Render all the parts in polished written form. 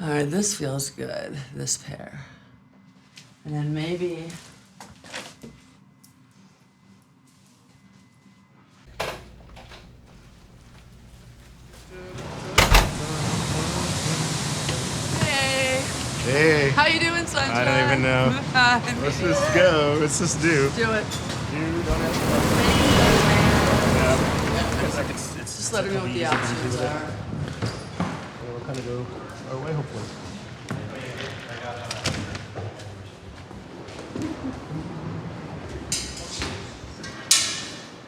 All right, this feels good, this pair. And then maybe... Hey. Hey. How you doing, sunshine? I don't even know. Let's just go. Let's just do. Do it. You don't have to. Yeah. Just let me know what the options are. We'll kind of go our way, hopefully.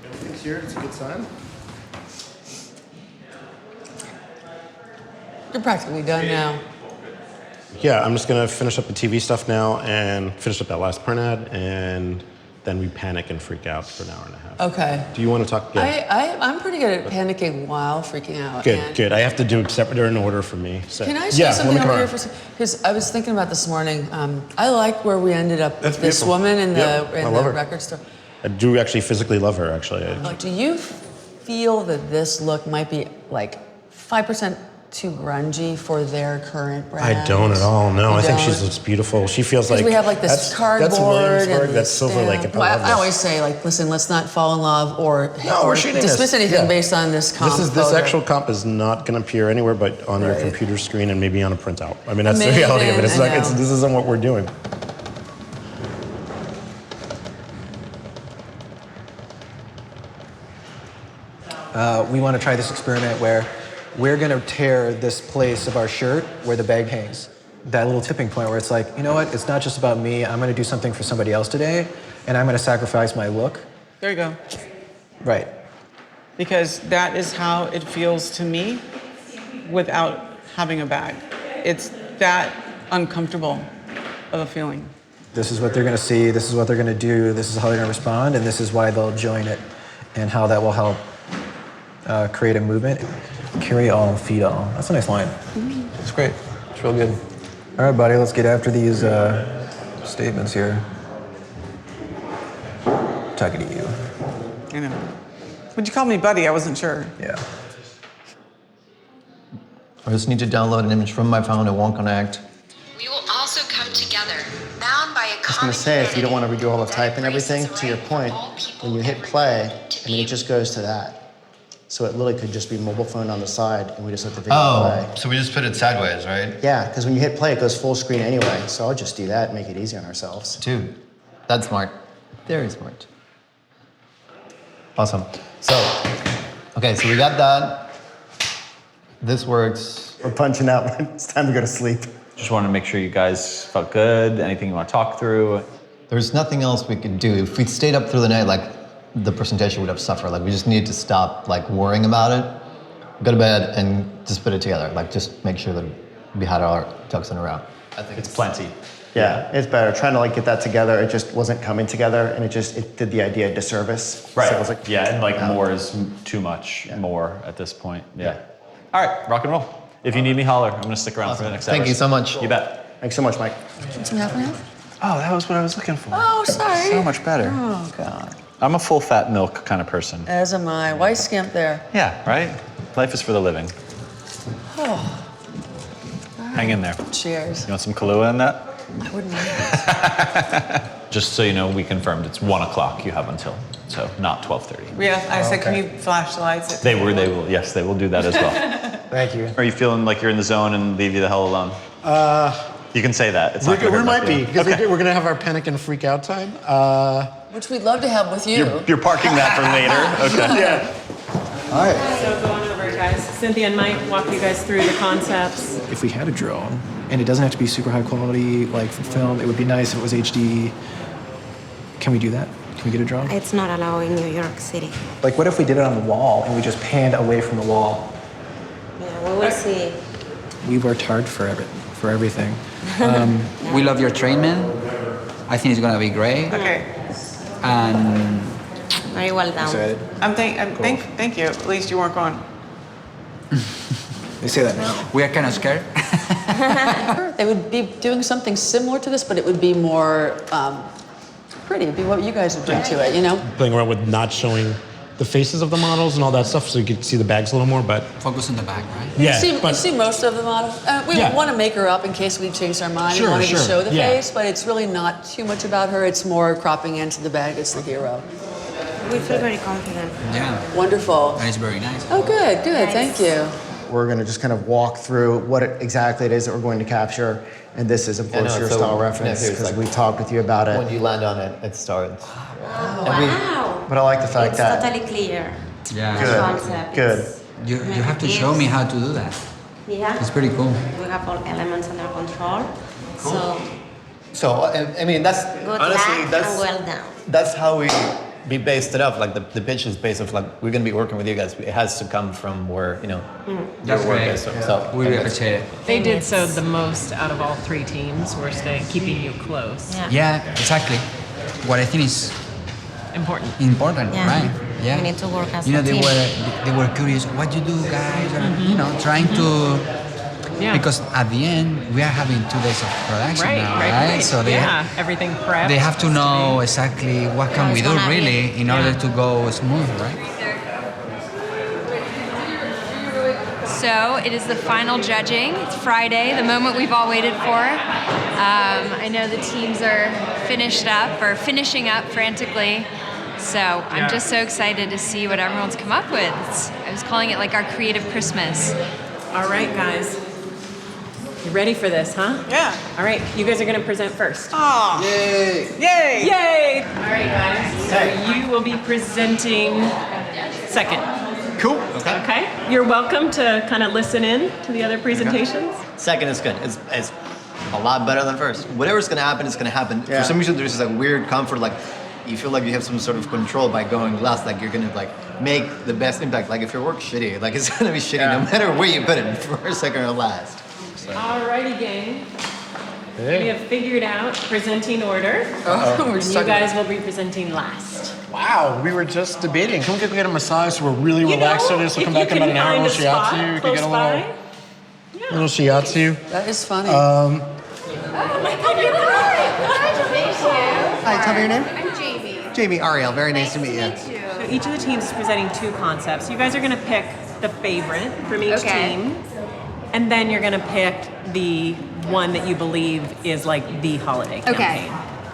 Everything's here. It's a good sign. You're practically done now. Yeah, I'm just gonna finish up the TV stuff now and finish up that last print ad, and then we panic and freak out for an hour and a half. Okay. Do you want to talk? Yeah. I'm pretty good at panicking while freaking out. Good, good. I have to do separate. They're in order for me. So. Can I say something over here for a second? Because I was thinking about this morning. I like where we ended up with this woman in the record store. I do actually physically love her, actually. Do you feel that this look might be like 5% too grungy for their current brand? I don't at all. No, I think she looks beautiful. She feels like we have like this cardboard that's Williamsburg. and That's Silver Lake. I always say, like, listen, let's not fall in love or dismiss anything based on this comp. This actual comp is not going to appear anywhere but on your computer screen and maybe on a printout. I mean, that's the reality of it. It's like this isn't what we're doing. We want to try this experiment where we're going to tear this place of our shirt where the bag hangs. That little tipping point where it's like, you know what, it's not just about me, I'm going to do something for somebody else today, and I'm going to sacrifice my look. There you go. Right. Because that is how it feels to me without having a bag. It's that uncomfortable of a feeling. This is what they're going to see, this is what they're going to do, this is how they're going to respond, and this is why they'll join it, and how that will help create a movement. Carry all, feed all. That's a nice line. It's great. It's real good. All right, buddy, let's get after these statements here. Talking to you. I know. Would you call me buddy? I wasn't sure. Yeah. I just need to download an image from my phone. It won't connect. We will also come together, bound by a common. I was going to say, if you don't want to redo all the type and everything, to your point, when you hit play, I mean, it just goes to that. So it literally could just be mobile phone on the side, and we just let the video play. So we just put it sideways, right? Yeah, because when you hit play, it goes full screen anyway. So I'll just do that and make it easy on ourselves. Dude, that's smart. Very smart. Awesome. So, okay, so we got that. This works. We're punching out. It's time to go to sleep. Just wanted to make sure you guys felt good. Anything you want to talk through? There's nothing else we could do. If we stayed up through the night, like, the presentation would have suffered. Like, we just need to stop, like, worrying about it, go to bed, and just put it together. Like, just make sure that we had our ducks in a row. I think it's plenty. Yeah, it's better. Trying to, like, get that together, it just wasn't coming together, and it did the idea a disservice. Right. So it was like, yeah, and, like, more is too much more at this point. Yeah. All right, rock and roll. If you need me, holler. I'm going to stick around for the next hour. Thank you so much. You bet. Thanks so much, Mike. Some half and half? Oh, that was what I was looking for. Oh, sorry. So much better. Oh, God. I'm a full fat milk kind of person. As am I. Why skimp there? Yeah, right? Life is for the living. Oh. Hang in there. Cheers. You want some Kahlua in that? I wouldn't mind. Just so you know, we confirmed it's 1 o'clock you have until, so not 12:30. Yeah, I said, can you flash the lights? They will, yes, they will do that as well. Thank you. Are you feeling like you're in the zone and leave you the hell alone? You can say that. It's not We might be, because we're going to have our panic and freak out time. Which we'd love to have with you. You're parking that for later. Okay. Yeah. All right. So going over it, guys. Cynthia and Mike walk you guys through the concepts. If we had a drone, and it doesn't have to be super high quality, like for film, it would be nice if it was HD. Can we do that? Can we get a drone? It's not allowed in New York City. Like, what if we did it on the wall and we just panned away from the wall? Yeah, we will see. We worked hard for everything. We love your treatment. I think it's gonna be great. Okay. And Very well done. Thank you. At least you weren't going. They say that now. we are kind of scared. They would be doing something similar to this, but it would be more pretty. It'd be what you guys would bring to it, you know? Playing around with not showing the faces of the models and all that stuff, so you could see the bags a little more. But Focus on the back, right? You see most of the model. We Yeah. want to make her up in case we change our mind Sure, and wanted sure. to show the Yeah. face, but it's really not too much about her. It's more cropping into the bag as the hero. We feel very confident. Yeah. Wonderful. That is very nice. Oh, good, good. Nice. Thank you. We're going to just kind of walk through what exactly it is that we're going to capture. And this is, of course, no, your so- style no, reference here's because like- we talked with you about When it. you land on it, it starts. Wow. But I like the fact It's that totally clear. Yeah. The Good, concept. good. It's You have to show me how to do that. Yeah. It's pretty cool. We have all elements under control. So So I mean, that's good honestly luck that's and well done. that's how we based it up. Like the pitch is based off like we're gonna be working with you guys. It has to come from where your That's work great. is. So We really appreciate it. They did so the most out of all three teams. We're keeping you close. Yeah. Yeah, exactly. What I think is Important. important, Yeah. right? Yeah. We need to work as You know, a they team. were curious. What you do, guys? You know, trying to. Yeah. Because at the end we are having 2 days of production Right, now, right. So they everything prepped. they have to know exactly what can How we it's do gonna be. really in order to go smooth, right? So it is the final judging. It's Friday, the moment we've all waited for. I know the teams are finishing up frantically. So I'm just so excited to see what everyone's come up with. I was calling it like our creative Christmas. All right, guys. You ready for this, huh? Yeah. All right, you guys are going to present first. Oh. Yay. Yay. Yay! All right, guys. So you will be presenting second. cool. Okay? You're welcome to kind of listen in to the other presentations. Second is good. It's a lot better than first. Whatever's gonna happen is gonna happen. Yeah. For some reason, there's this like weird comfort, like you feel like you have some sort of control by going last. Like you're gonna like make the best impact. Like if your work's shitty, like it's gonna be shitty no matter where you put it, first, second, or last. So. Alrighty, gang. We have figured out presenting order. We're You stuck. guys will be presenting last. wow, we were just debating. Can we get a massage so we're really relaxed on this? We'll come back in about an hour. We'll shiatsu. We can get a little shiatsu. That is funny. Hi, tell me your name. I'm Jamie. Jamie Ariel. Very nice to meet you. So each of the teams is presenting two concepts. You guys are going to pick the favorite from each Okay. team, and then you're going to pick the one that you believe is like the holiday campaign.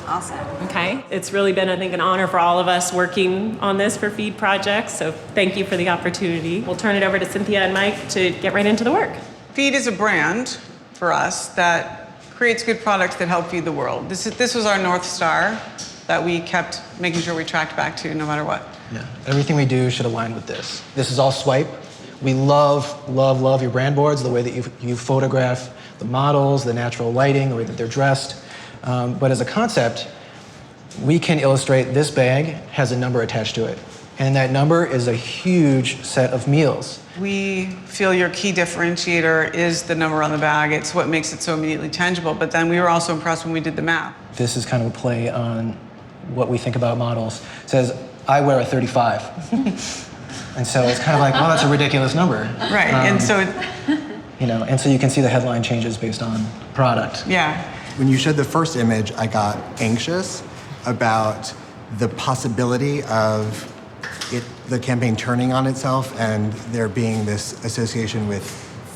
Awesome. Okay. It's really been, I think, an honor for all of us working on this for FEED projects. So thank you for the opportunity. We'll turn it over to Cynthia and Mike to get right into the work. FEED is a brand for us that creates good products that help feed the world. This was our North Star that we kept making sure we tracked back to no matter what. Yeah. Everything we do should align with this. This is all Swipe. We love, love, love your brand boards, the way that you photograph the models, the natural lighting, the way that they're dressed. But as a concept, we can illustrate this bag has a number attached to it. And that number is a huge set of meals. We feel your key differentiator is the number on the bag. It's what makes it so immediately tangible. But then we were also impressed when we did the math. This is kind of a play on what we think about models. It says, I wear a 35. And so it's kind of like, well, that's a ridiculous number. Right, and so, And so you can see the headline changes based on product. yeah. When you showed the first image, I got anxious about the possibility of the campaign turning on itself and there being this association with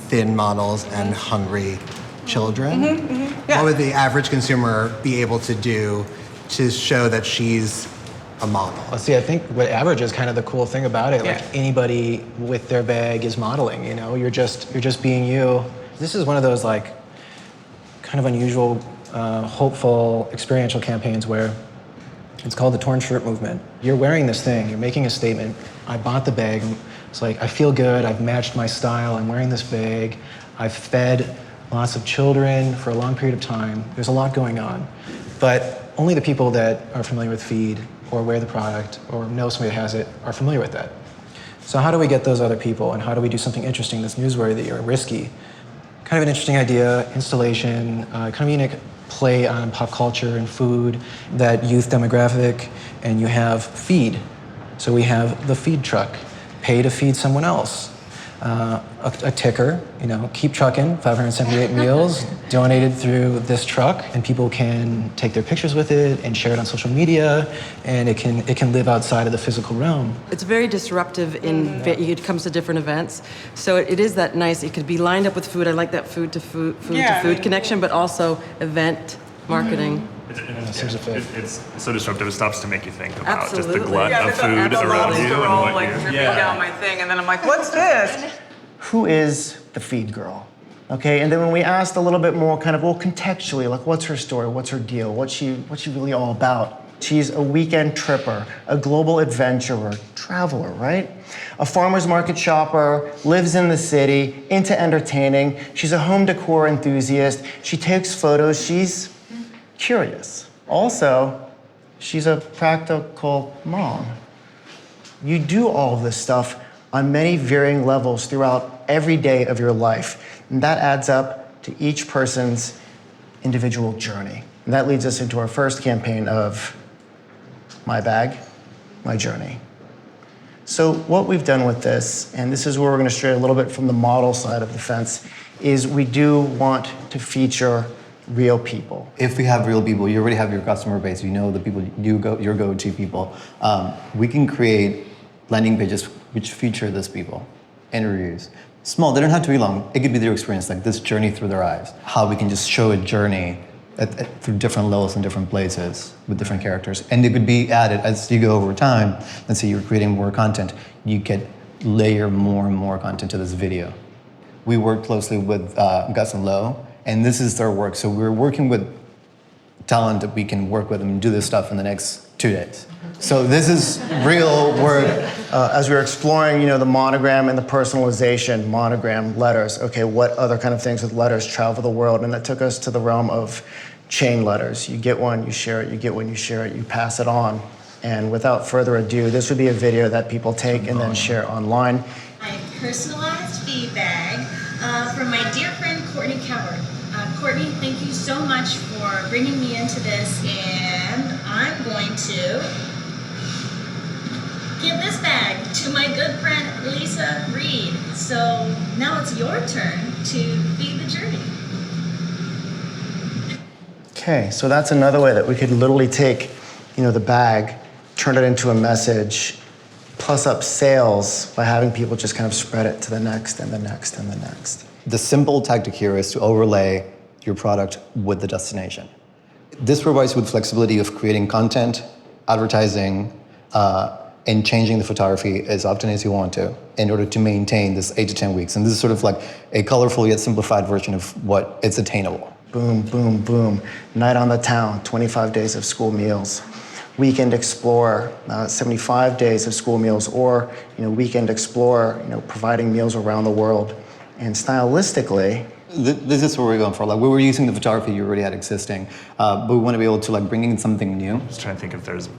thin models and hungry children. Yeah. What would the average consumer be able to do to show that she's a model? Well, see, I think what average is kind of the cool thing about it. Like Yeah. anybody with their bag is modeling. You're just being you. This is one of those like kind of unusual, hopeful, experiential campaigns where it's called the torn shirt movement. You're wearing this thing. You're making a statement. I bought the bag. It's like I feel good. I've matched my style. I'm wearing this bag. I've fed lots of children for a long period of time. There's a lot going on, but only the people that are familiar with FEED or wear the product or know somebody that has it are familiar with that. So how do we get those other people, and how do we do something interesting that's newsworthy or risky? Kind of an interesting idea, installation, kind of unique play on pop culture and food, that youth demographic, and you have FEED. So we have the feed truck, pay to feed someone else. a ticker, keep trucking, 578 meals donated through this truck, and people can take their pictures with it and share it on social media, and it can live outside of the physical realm. It's very disruptive it comes to different events. So it is that nice. It could be lined up with food. I like that food to food connection, but also event marketing. It's so disruptive. It stops to make you think about Absolutely. just the glut of food around you and what like dripping down my thing, and then I'm like, what's this? Who is the feed girl? Okay, and then when we asked a little bit more kind of, contextually, like what's her story, what's her deal, what's she really all about? She's a weekend tripper, a global adventurer, traveler, right? A farmer's market shopper, lives in the city, into entertaining. She's a home decor enthusiast. She takes photos. She's curious. Also, she's a practical mom. You do all of this stuff on many varying levels throughout every day of your life. And that adds up to each person's individual journey. And that leads us into our first campaign of My Bag, My Journey. So what we've done with this, and this is where we're going to stray a little bit from the model side of the fence, is we do want to feature real people. If we have real people, you already have your customer base, you know the people, your go-to people. We can create landing pages which feature those people, interviews. Small, they don't have to be long. It could be their experience, like this journey through their eyes. How we can just show a journey through different levels in different places with different characters. And it could be added as you go over time. Let's say you're creating more content, you could layer more and more content to this video. We work closely with Gus and Lowe, and this is their work. So we're working with talent that we can work with and do this stuff in the next 2 days. So this is real work. As we were exploring, the monogram and the personalization, monogram, letters, okay, what other kind of things with letters travel the world? And that took us to the realm of chain letters. You get one, you share it, you get one, you share it, you pass it on. And without further ado, this would be a video that people take and then share online. My personalized feed bag from my dear friend Courtney Coward. Courtney, thank you so much for bringing me into this, and I'm going to give this bag to my good friend Lisa Reed. So now it's your turn to feed the journey. Okay, so that's another way that we could literally take, the bag, turn it into a message, plus up sales by having people just kind of spread it to the next and the next and the next. The simple tactic here is to overlay your product with the destination. This provides you with flexibility of creating content, advertising, and changing the photography as often as you want to in order to maintain this 8 to 10 weeks. And this is sort of like a colorful yet simplified version of what is attainable. Boom, boom, boom. Night on the town, 25 days of school meals. Weekend Explorer, 75 days of school meals, or Weekend Explorer, providing meals around the world. And stylistically, this is what we're going for. Like we were using the photography you already had existing, but we want to be able to bring in something new. Just trying to think if there's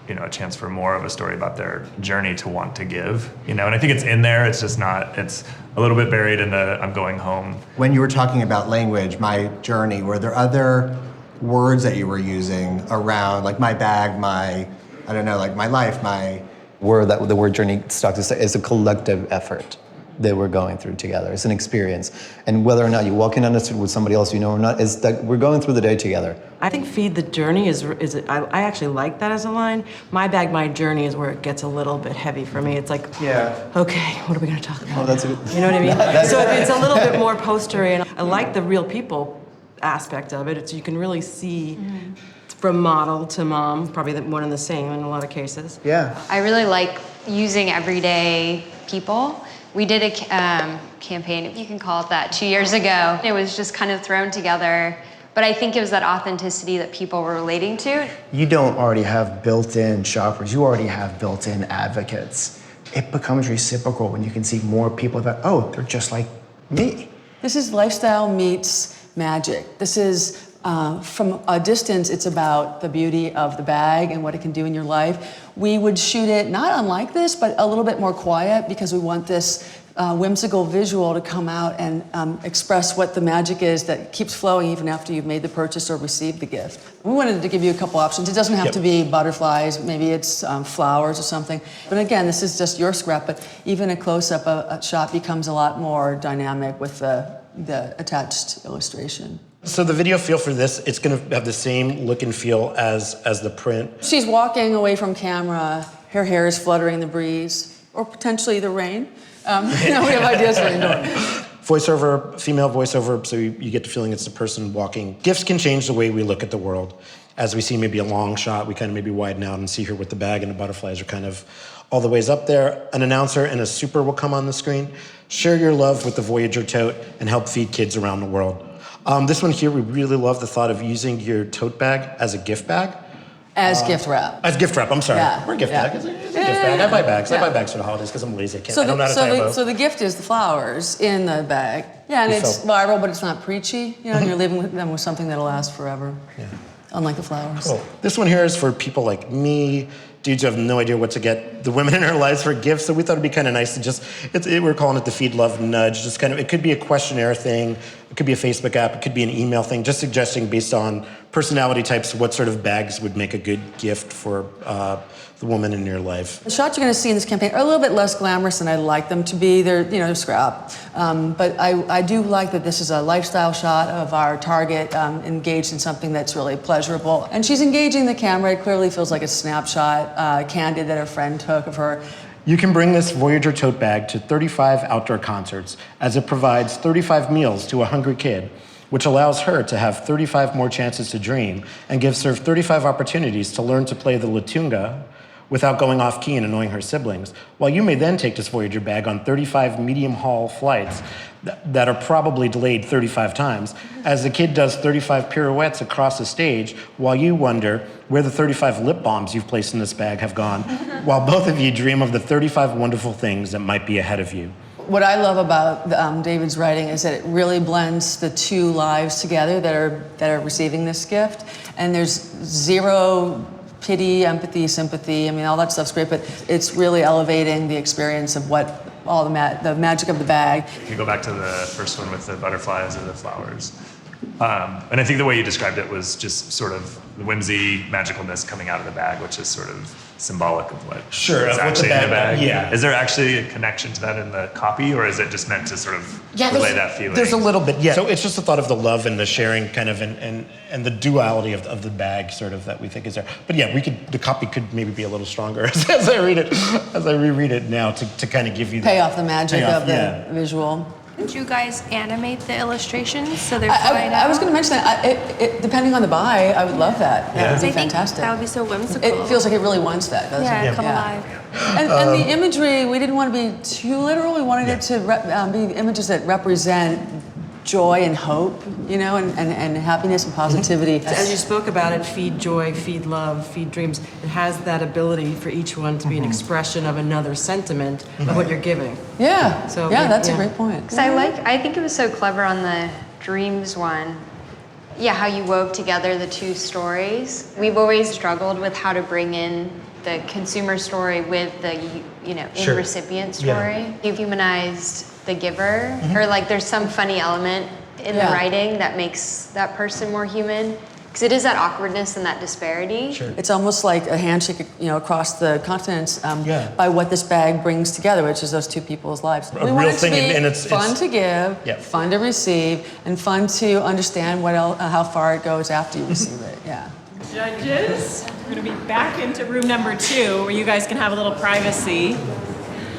a chance for more of a story about their journey to want to give, and I think it's in there, it's just not, it's a little bit buried in the I'm going home. When you were talking about language, my journey, were there other words that you were using around, like my bag, my life, my... The word journey stuck to say is a collective effort that we're going through together. It's an experience. And whether or not you walk in on it with somebody else or not, is that we're going through the day together. I think feed the journey I actually like that as a line. My bag, my journey is where it gets a little bit heavy for me. It's like, okay, what are we gonna talk about? Oh, that's good. You know what I mean? So it's a little bit more postery, and I like the real people aspect of it. You can really see from model to mom, probably one and the same in a lot of cases. Yeah. I really like using everyday people. We did a campaign, if you can call it that, 2 years ago. It was just kind of thrown together, but I think it was that authenticity that people were relating to. You don't already have built-in shoppers, you already have built-in advocates. It becomes reciprocal when you can see more people that, oh, they're just like me. This is lifestyle meets magic. This is, from a distance, it's about the beauty of the bag and what it can do in your life. We would shoot it not unlike this, but a little bit more quiet because we want this whimsical visual to come out and express what the magic is that keeps flowing even after you've made the purchase or received the gift. We wanted to give you a couple options. It doesn't have to be butterflies, maybe it's flowers or something. But again, this is just your scrap, but even a close-up a shot becomes a lot more dynamic with the attached illustration. So the video feel for this, it's going to have the same look and feel as the print. She's walking away from camera, her hair is fluttering in the breeze, or potentially the rain. We have ideas for indoor. Voiceover, female voiceover, so you get the feeling it's the person walking. Gifts can change the way we look at the world. As we see maybe a long shot, we kind of maybe widen out and see her with the bag, and the butterflies are kind of all the ways up there. An announcer and a super will come on the screen. Share your love with the Voyager tote and help feed kids around the world. This one here, we really love the thought of using your tote bag as a gift bag. As gift wrap. As gift wrap, I'm sorry. Yeah. We're gift bag. It's a gift bag. I buy bags. I buy bags for the holidays because I'm lazy. I don't know how to tie a bow. So the gift is the flowers in the bag. Yeah, and it's viral, but it's not preachy. And you're leaving them with something that'll last forever. Yeah. Unlike the flowers. Cool. This one here is for people like me, dudes who have no idea what to get the women in our lives for gifts. So we thought it'd be kind of nice to just, we're calling it the Feed Love Nudge. Just kind of, it could be a questionnaire thing. It could be a Facebook app. It could be an email thing. Just suggesting based on personality types, what sort of bags would make a good gift for the woman in your life. The shots you're going to see in this campaign are a little bit less glamorous than I'd like them to be. They're scrap. But I do like that this is a lifestyle shot of our target engaged in something that's really pleasurable. And she's engaging the camera. It clearly feels like a snapshot, candid, that her friend took of her. You can bring this Voyager tote bag to 35 outdoor concerts, as it provides 35 meals to a hungry kid, which allows her to have 35 more chances to dream and gives her 35 opportunities to learn to play the Latunga without going off key and annoying her siblings, while you may then take this Voyager bag on 35 medium-haul flights that are probably delayed 35 times, as the kid does 35 pirouettes across the stage, while you wonder where the 35 lip balms you've placed in this bag have gone, while both of you dream of the 35 wonderful things that might be ahead of you. What I love about David's writing is that it really blends the two lives together that are receiving this gift, and there's zero pity, empathy, sympathy. I mean, all that stuff's great, but it's really elevating the experience of what all the magic of the bag. You go back to the first one with the butterflies or the flowers. And I think the way you described it was just sort of the whimsy, magicalness coming out of the bag, which is sort of symbolic of what is actually in the bag. Yeah. Is there actually a connection to that in the copy, or is it just meant to sort of relay that feeling? There's a little bit, yeah. So it's just the thought of the love and the sharing kind of and the duality of the bag sort of that we think is there. But yeah, the copy could maybe be a little stronger as I read it, as I reread it now to kind of give you pay off the magic of the visual. Did you guys animate the illustrations so they're I was going to mention that. Depending on the buy, I would love that. That would be fantastic. That would be so whimsical. It feels like it really wants that, doesn't it? Come alive. And the imagery, we didn't want to be too literal. We wanted it to be images that represent joy and hope, and happiness and positivity. As you spoke about it, feed joy, feed love, feed dreams. It has that ability for each one to be an expression of another sentiment of what you're giving. Yeah. So that's a great point. Because I think it was so clever on the dreams one. Yeah, how you wove together the two stories. We've always struggled with how to bring in the consumer story with the recipient story. You've humanized the giver, or there's some funny element in the writing that makes that person more human, because it is that awkwardness and that disparity. It's almost like a handshake, across the continents by what this bag brings together, which is those two people's lives. We want it to be fun to give, fun to receive, and fun to understand how far it goes after you receive it. Yeah. Judges, we're going to be back into room number 2, where you guys can have a little privacy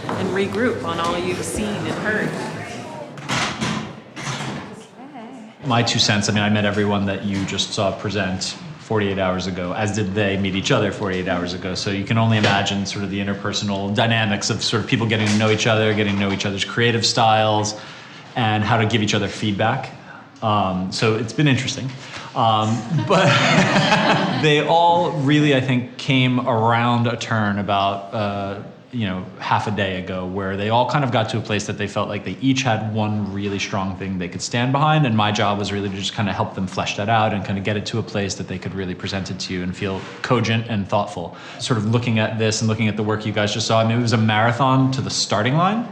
and regroup on all you've seen and heard. My 2 cents, I met everyone that you just saw present 48 hours ago, as did they meet each other 48 hours ago. So you can only imagine sort of the interpersonal dynamics of sort of people getting to know each other, getting to know each other's creative styles, and how to give each other feedback. So it's been interesting. But they all really, I think, came around a turn about half a day ago, where they all kind of got to a place that they felt like they each had one really strong thing they could stand behind, and my job was really to just kind of help them flesh that out and kind of get it to a place that they could really present it to you and feel cogent and thoughtful. Sort of looking at this and looking at the work you guys just saw, it was a marathon to the starting line,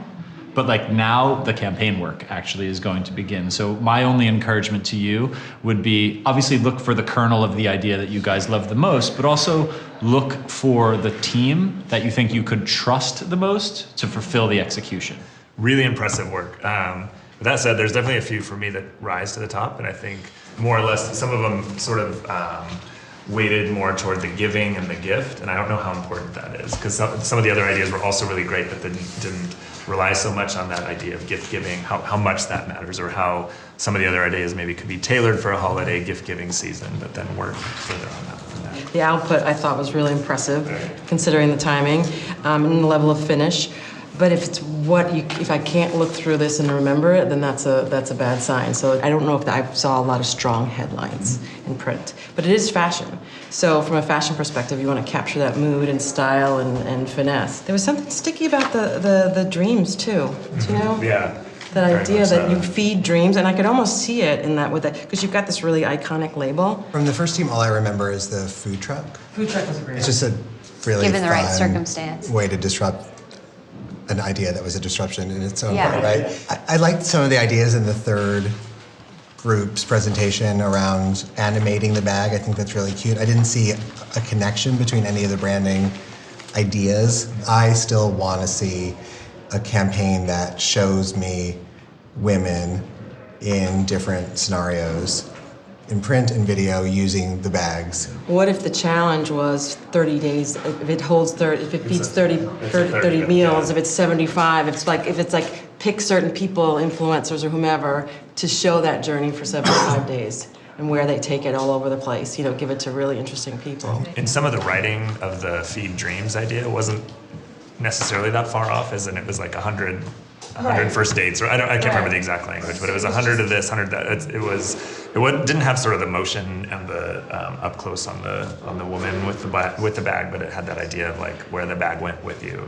but like now the campaign work actually is going to begin. So my only encouragement to you would be obviously look for the kernel of the idea that you guys love the most, but also look for the team that you think you could trust the most to fulfill the execution. Really impressive work. With that said, there's definitely a few for me that rise to the top, and I think more or less some of them sort of weighted more toward the giving and the gift, and I don't know how important that is, because some of the other ideas were also really great, but didn't rely so much on that idea of gift giving, how much that matters, or how some of the other ideas maybe could be tailored for a holiday gift giving season, but then work further on that. The output I thought was really impressive, considering the timing and the level of finish. But if I can't look through this and remember it, then that's a bad sign. So I don't know if I saw a lot of strong headlines in print. But it is fashion. So from a fashion perspective, you want to capture that mood and style and finesse. There was something sticky about the dreams too. Do you know? Yeah. That idea that you feed dreams, and I could almost see it in that because you've got this really iconic label. From the first team, all I remember is the food truck. Food truck was great. It's just a really Given the right fun circumstance. way to disrupt an idea that was a disruption in its own Yeah. right, right? I liked some of the ideas in the third group's presentation around animating the bag. I think that's really cute. I didn't see a connection between any of the branding ideas. I still want to see a campaign that shows me women in different scenarios in print and video using the bags. What if the challenge was 30 days? If it holds 30, if it feeds 30 meals, if it's 75, if it's like pick certain people, influencers or whomever, to show that journey for 75 days and where they take it all over the place. Give it to really interesting people. And some of the writing of the Feed Dreams idea wasn't necessarily that far off, as in it was like 100 first dates, or I can't remember the exact language, but it was 100 of this, 100 that. It didn't have sort of the motion and the up close on the woman with the bag, but it had that idea of like where the bag went with you.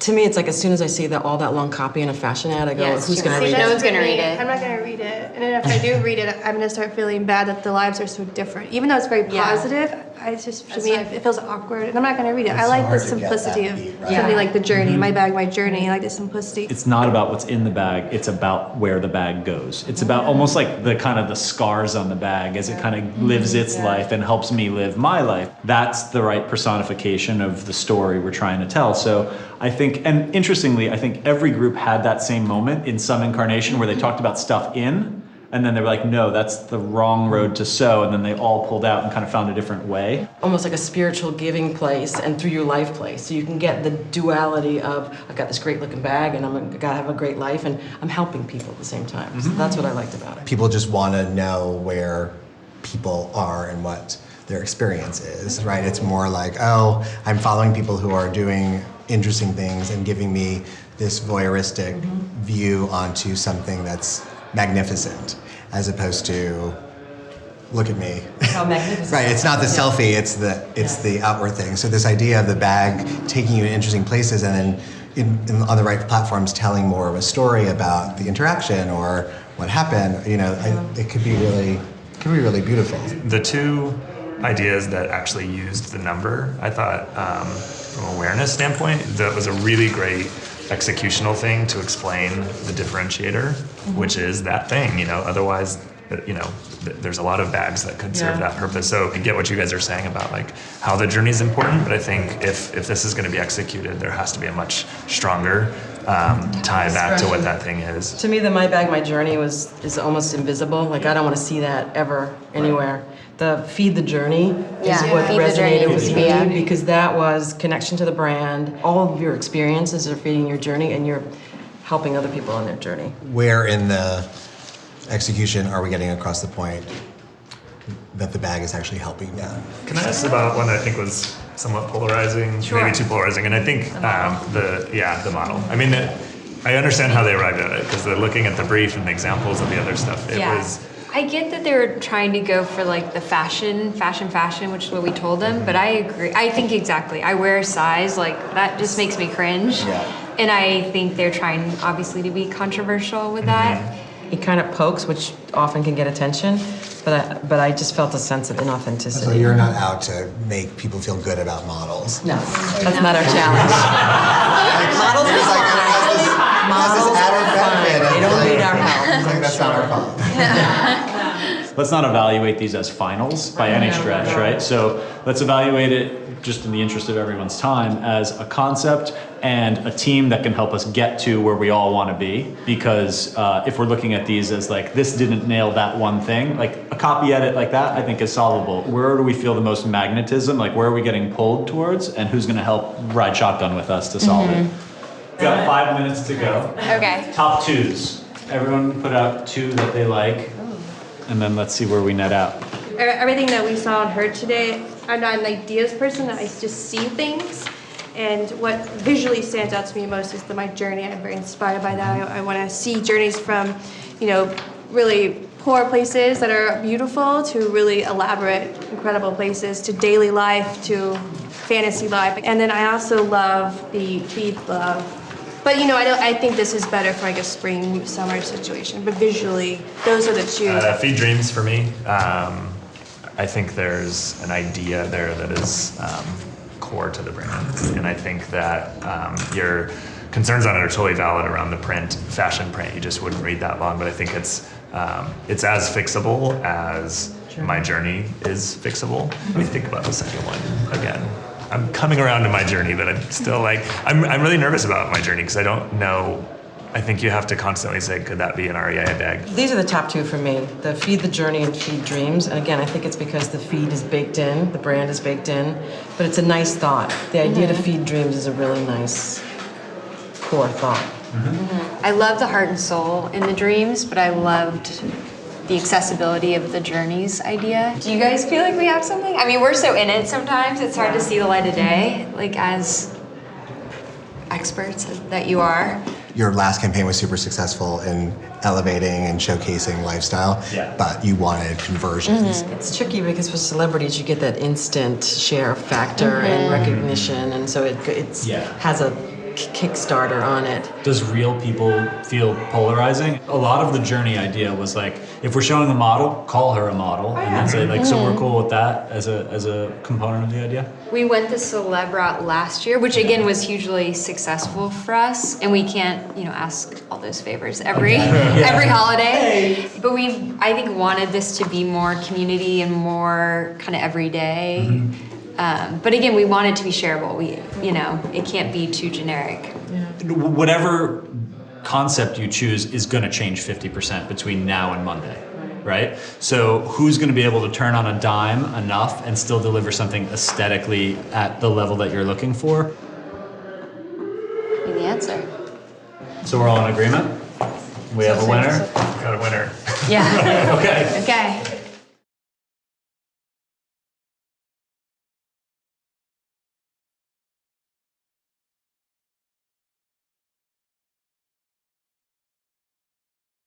To me, it's like as soon as I see all that long copy in a fashion ad, I go, Yes, who's going to read no it? one's going to read it. I'm not going to read it. And then if I do read it, I'm going to start feeling bad that the lives are so different. Even though it's very positive, to me, it feels awkward. And I'm not going to read it. I like the simplicity of something like the journey, my bag, my journey. I like the simplicity. It's not about what's in the bag, it's about where the bag goes. It's about almost like the kind of the scars on the bag as it kind of lives its life and helps me live my life. That's the right personification of the story we're trying to tell. So I think, and interestingly, I think every group had that same moment in some incarnation where they talked about stuff in, and then they were like, no, that's the wrong road to sow, and then they all pulled out and kind of found a different way. Almost like a spiritual giving place and through your life place. So you can get the duality of, I've got this great looking bag and I'm gotta have a great life, and I'm helping people at the same time. So that's what I liked about it. People just want to know where people are and what their experience is, right? It's more like, oh, I'm following people who are doing interesting things and giving me this voyeuristic view onto something that's magnificent, as opposed to look at me. How magnificent. Right, it's not the selfie, it's the outward thing. So this idea of the bag taking you to interesting places and then on the right platforms telling more of a story about the interaction or what happened, it could be really beautiful. The two ideas that actually used the number, I thought, from an awareness standpoint, that was a really great executional thing to explain the differentiator, which is that thing, otherwise, there's a lot of bags that could serve that purpose. So I get what you guys are saying about like how the journey is important, but I think if this is going to be executed, there has to be a much stronger tie back to what that thing is. To me, the My Bag, My Journey is almost invisible. Like, I don't want to see that ever anywhere. The Feed the Journey is what resonated with me, because that was connection to the brand. All of your experiences are feeding your journey, and you're helping other people on their journey. Where in the execution are we getting across the point that the bag is actually helping them? Can I ask about one that I think was somewhat polarizing, maybe too polarizing, and I think the model. I mean, I understand how they arrived at it, because they're looking at the brief and the examples of the other stuff. I get that they were trying to go for like the fashion, which is what we told them, but I agree. I think exactly. I wear a size, like that just makes me cringe. Yeah. And I think they're trying obviously to be controversial with that. It kind of pokes, which often can get attention, but I just felt a sense of inauthenticity. So you're not out to make people feel good about models? No, that's not our challenge. Models is like, Models are fine. They don't need our help. Like, that's not our fault. Let's not evaluate these as finals by any stretch, right? So let's evaluate it, just in the interest of everyone's time, as a concept and a team that can help us get to where we all want to be. Because if we're looking at these as like, this didn't nail that one thing, like a copy edit like that, I think is solvable. Where do we feel the most magnetism? Like, where are we getting pulled towards? And who's going to help ride shotgun with us to solve it? We've got 5 minutes to go. Okay. Top twos. Everyone put out 2 that they like. And then let's see where we net out. Everything that we saw and heard today, I'm not an ideas person. I just see things. And what visually stands out to me most is my journey. I'm very inspired by that. I want to see journeys from, really poor places that are beautiful to really elaborate, incredible places, to daily life, to fantasy life. And then I also love the feed love. But I think this is better for like a spring, summer situation. But visually, those are the two. Feed dreams for me. I think there's an idea there that is core to the brand, and I think that your concerns on it are totally valid around the print, fashion print. You just wouldn't read that long, but I think it's as fixable as my journey is fixable. Let me think about the second one again. I'm coming around to my journey, but I'm still like, I'm really nervous about my journey because I don't know. I think you have to constantly say, could that be an REI bag? These are the top 2 for me, the Feed the Journey and Feed Dreams. And again, I think it's because the feed is baked in, the brand is baked in, but it's a nice thought. The idea to feed dreams is a really nice core thought. I love the heart and soul in the dreams, but I loved the accessibility of the journeys idea. Do you guys feel like we have something? I mean, we're so in it sometimes, it's hard to see the light of day, like as experts that you are. Your last campaign was super successful in elevating and showcasing lifestyle, but you wanted conversions. It's tricky because with celebrities, you get that instant share factor and recognition, and so it has a Kickstarter on it. Does real people feel polarizing? A lot of the journey idea was like, if we're showing a model, call her a model, and then say like, so we're cool with that as a component of the idea. We went the celeb route last year, which again was hugely successful for us, and we can't, ask all those favors every holiday. But I think, wanted this to be more community and more kind of everyday. But again, we want it to be shareable. It can't be too generic. Whatever concept you choose is going to change 50% between now and Monday, right? So who's going to be able to turn on a dime enough and still deliver something aesthetically at the level that you're looking for? Be the answer. So we're all in agreement? We have a winner? Got a winner. Yeah. Okay. Okay.